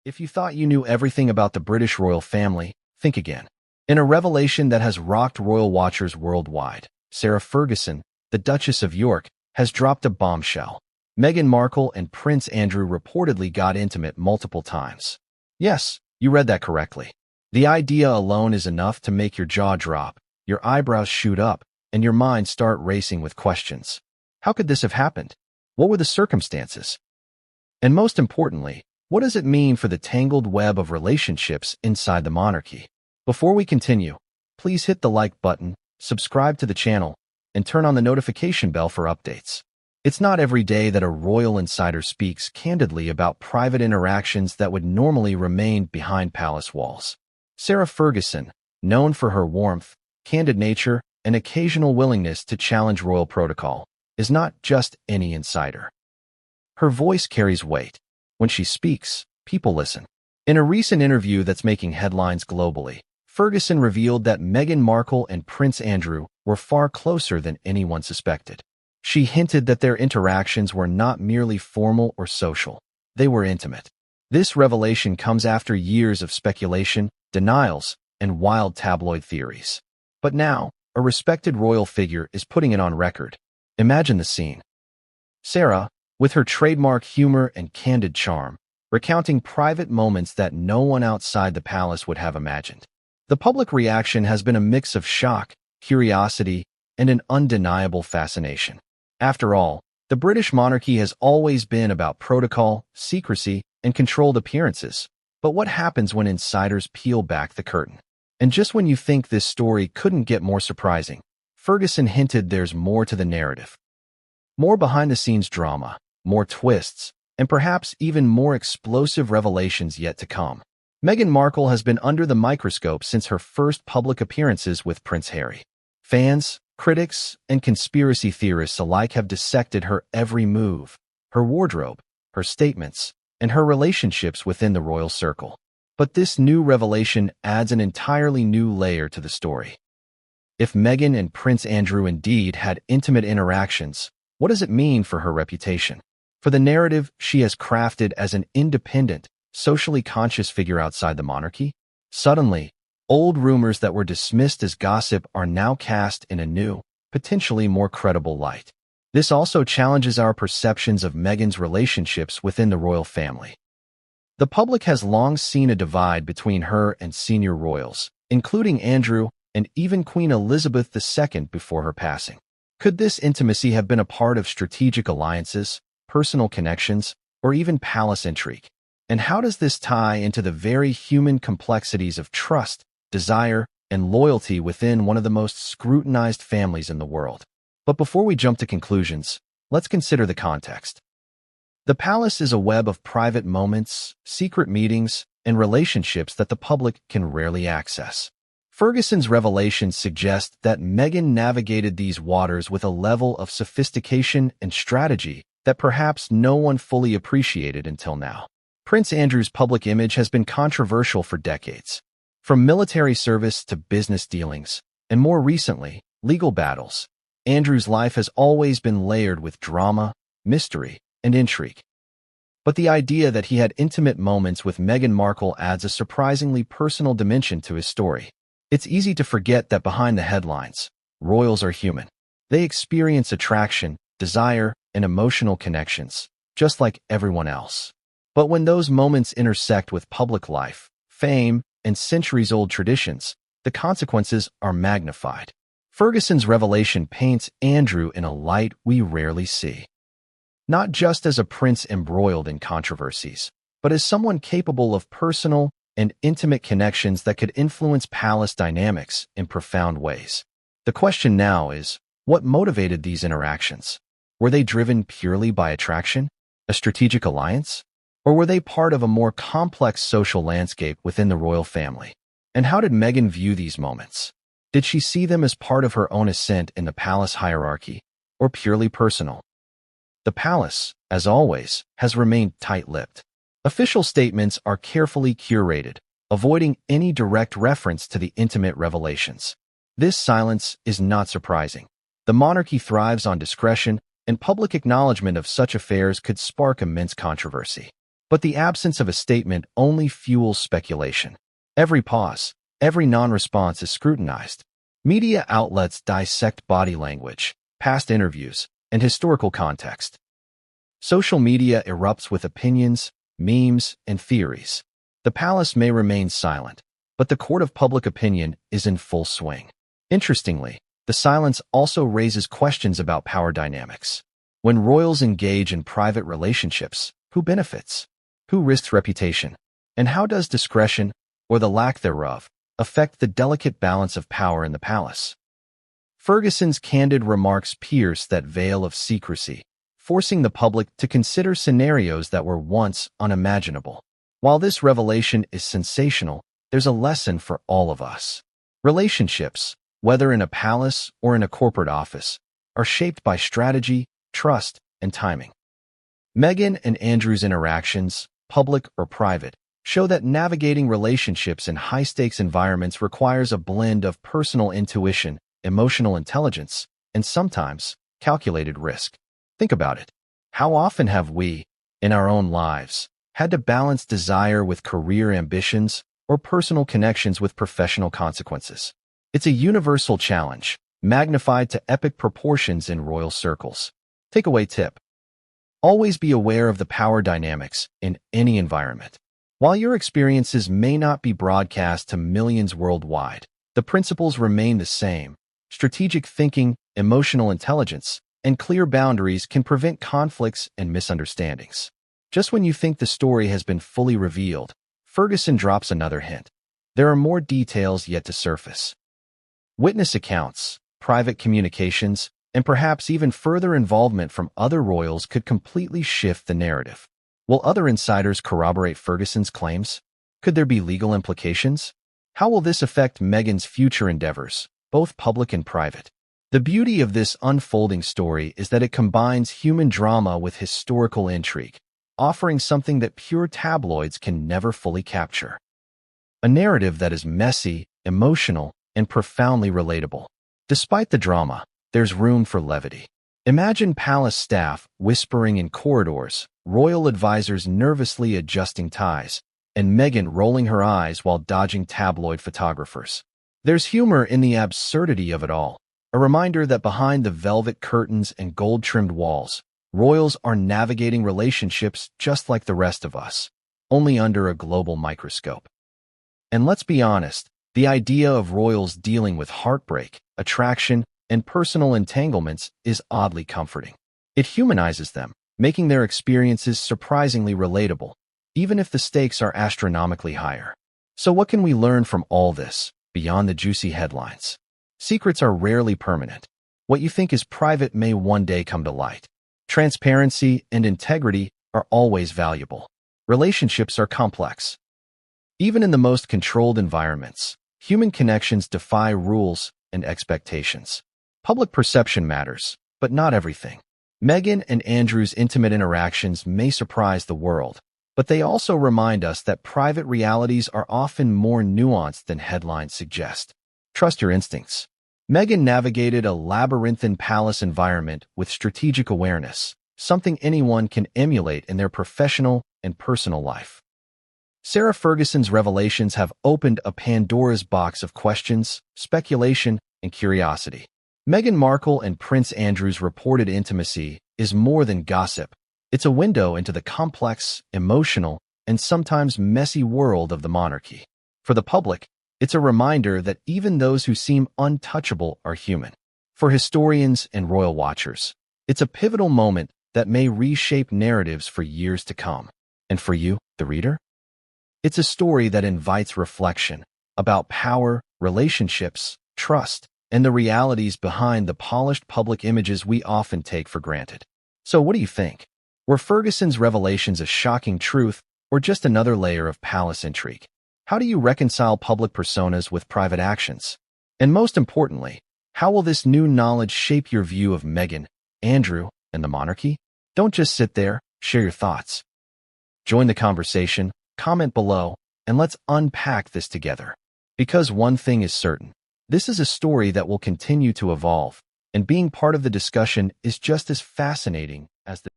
If you thought you knew everything about the British royal family, think again. In a revelation that has rocked royal watchers worldwide, Sarah Ferguson, the Duchess of York, has dropped a bombshell. Meghan Markle and Prince Andrew reportedly got intimate multiple times. Yes, you read that correctly. The idea alone is enough to make your jaw drop, your eyebrows shoot up, and your mind start racing with questions. How could this have happened? What were the circumstances? And most importantly, what does it mean for the tangled web of relationships inside the monarchy? Before we continue, please hit the like button, subscribe to the channel, and turn on the notification bell for updates. It's not every day that a royal insider speaks candidly about private interactions that would normally remain behind palace walls. Sarah Ferguson, known for her warmth, candid nature, and occasional willingness to challenge royal protocol, is not just any insider. Her voice carries weight. When she speaks, people listen. In a recent interview that's making headlines globally, Ferguson revealed that Meghan Markle and Prince Andrew were far closer than anyone suspected. She hinted that their interactions were not merely formal or social. They were intimate. This revelation comes after years of speculation, denials, and wild tabloid theories. But now, a respected royal figure is putting it on record. Imagine the scene. Sarah, with her trademark humor and candid charm, recounting private moments that no one outside the palace would have imagined. The public reaction has been a mix of shock, curiosity, and an undeniable fascination. After all, the British monarchy has always been about protocol, secrecy, and controlled appearances. But what happens when insiders peel back the curtain? And just when you think this story couldn't get more surprising, Ferguson hinted there's more to the narrative. More behind-the-scenes drama, more twists, and perhaps even more explosive revelations yet to come. Meghan Markle has been under the microscope since her first public appearances with Prince Harry. Fans, critics, and conspiracy theorists alike have dissected her every move, her wardrobe, her statements, and her relationships within the royal circle. But this new revelation adds an entirely new layer to the story. If Meghan and Prince Andrew indeed had intimate interactions, what does it mean for her reputation? For the narrative she has crafted as an independent, socially conscious figure outside the monarchy? Suddenly, old rumors that were dismissed as gossip are now cast in a new, potentially more credible light. This also challenges our perceptions of Meghan's relationships within the royal family. The public has long seen a divide between her and senior royals, including Andrew and even Queen Elizabeth II before her passing. Could this intimacy have been a part of strategic alliances, personal connections, or even palace intrigue? And how does this tie into the very human complexities of trust, desire, and loyalty within one of the most scrutinized families in the world? But before we jump to conclusions, let's consider the context. The palace is a web of private moments, secret meetings, and relationships that the public can rarely access. Ferguson's revelations suggest that Meghan navigated these waters with a level of sophistication and strategy that perhaps no one fully appreciated until now. Prince Andrew's public image has been controversial for decades. From military service to business dealings, and more recently, legal battles, Andrew's life has always been layered with drama, mystery, and intrigue. But the idea that he had intimate moments with Meghan Markle adds a surprisingly personal dimension to his story. It's easy to forget that behind the headlines, royals are human. They experience attraction, desire, and emotional connections, just like everyone else. But when those moments intersect with public life, fame, and centuries-old traditions, the consequences are magnified. Ferguson's revelation paints Andrew in a light we rarely see. Not just as a prince embroiled in controversies, but as someone capable of personal and intimate connections that could influence palace dynamics in profound ways. The question now is, what motivated these interactions? Were they driven purely by attraction, a strategic alliance? Or were they part of a more complex social landscape within the royal family? And how did Meghan view these moments? Did she see them as part of her own ascent in the palace hierarchy, or purely personal? The palace, as always, has remained tight-lipped. Official statements are carefully curated, avoiding any direct reference to the intimate revelations. This silence is not surprising. The monarchy thrives on discretion, and public acknowledgement of such affairs could spark immense controversy. But the absence of a statement only fuels speculation. Every pause, every non-response is scrutinized. Media outlets dissect body language, past interviews, and historical context. Social media erupts with opinions, memes, and theories. The palace may remain silent, but the court of public opinion is in full swing. Interestingly, the silence also raises questions about power dynamics. When royals engage in private relationships, who benefits? Who risks reputation? And how does discretion, or the lack thereof, affect the delicate balance of power in the palace? Ferguson's candid remarks pierce that veil of secrecy, forcing the public to consider scenarios that were once unimaginable. While this revelation is sensational, there's a lesson for all of us. Relationships, whether in a palace or in a corporate office, are shaped by strategy, trust, and timing. Meghan and Andrew's interactions, public or private, show that navigating relationships in high-stakes environments requires a blend of personal intuition, emotional intelligence, and sometimes calculated risk. Think about it. How often have we, in our own lives, had to balance desire with career ambitions or personal connections with professional consequences? It's a universal challenge, magnified to epic proportions in royal circles. Takeaway tip: always be aware of the power dynamics in any environment. While your experiences may not be broadcast to millions worldwide, the principles remain the same. Strategic thinking, emotional intelligence, and clear boundaries can prevent conflicts and misunderstandings. Just when you think the story has been fully revealed, Ferguson drops another hint. There are more details yet to surface. Witness accounts, private communications, and perhaps even further involvement from other royals could completely shift the narrative. Will other insiders corroborate Ferguson's claims? Could there be legal implications? How will this affect Meghan's future endeavors, both public and private? The beauty of this unfolding story is that it combines human drama with historical intrigue, offering something that pure tabloids can never fully capture. A narrative that is messy, emotional, and profoundly relatable. Despite the drama, there's room for levity. Imagine palace staff whispering in corridors, royal advisors nervously adjusting ties, and Meghan rolling her eyes while dodging tabloid photographers. There's humor in the absurdity of it all, a reminder that behind the velvet curtains and gold-trimmed walls, royals are navigating relationships just like the rest of us, only under a global microscope. And let's be honest, the idea of royals dealing with heartbreak, attraction, and personal entanglements is oddly comforting. It humanizes them, making their experiences surprisingly relatable, even if the stakes are astronomically higher. So what can we learn from all this, beyond the juicy headlines? Secrets are rarely permanent. What you think is private may one day come to light. Transparency and integrity are always valuable. Relationships are complex. Even in the most controlled environments, human connections defy rules and expectations. Public perception matters, but not everything. Meghan and Andrew's intimate interactions may surprise the world, but they also remind us that private realities are often more nuanced than headlines suggest. Trust your instincts. Meghan navigated a labyrinthine palace environment with strategic awareness, something anyone can emulate in their professional and personal life. Sarah Ferguson's revelations have opened a Pandora's box of questions, speculation, and curiosity. Meghan Markle and Prince Andrew's reported intimacy is more than gossip. It's a window into the complex, emotional, and sometimes messy world of the monarchy. For the public, it's a reminder that even those who seem untouchable are human. For historians and royal watchers, it's a pivotal moment that may reshape narratives for years to come. And for you, the reader? It's a story that invites reflection about power, relationships, trust, and the realities behind the polished public images we often take for granted. So what do you think? Were Ferguson's revelations a shocking truth or just another layer of palace intrigue? How do you reconcile public personas with private actions? And most importantly, how will this new knowledge shape your view of Meghan, Andrew, and the monarchy? Don't just sit there, share your thoughts. Join the conversation, comment below, and let's unpack this together. Because one thing is certain, this is a story that will continue to evolve, and being part of the discussion is just as fascinating as the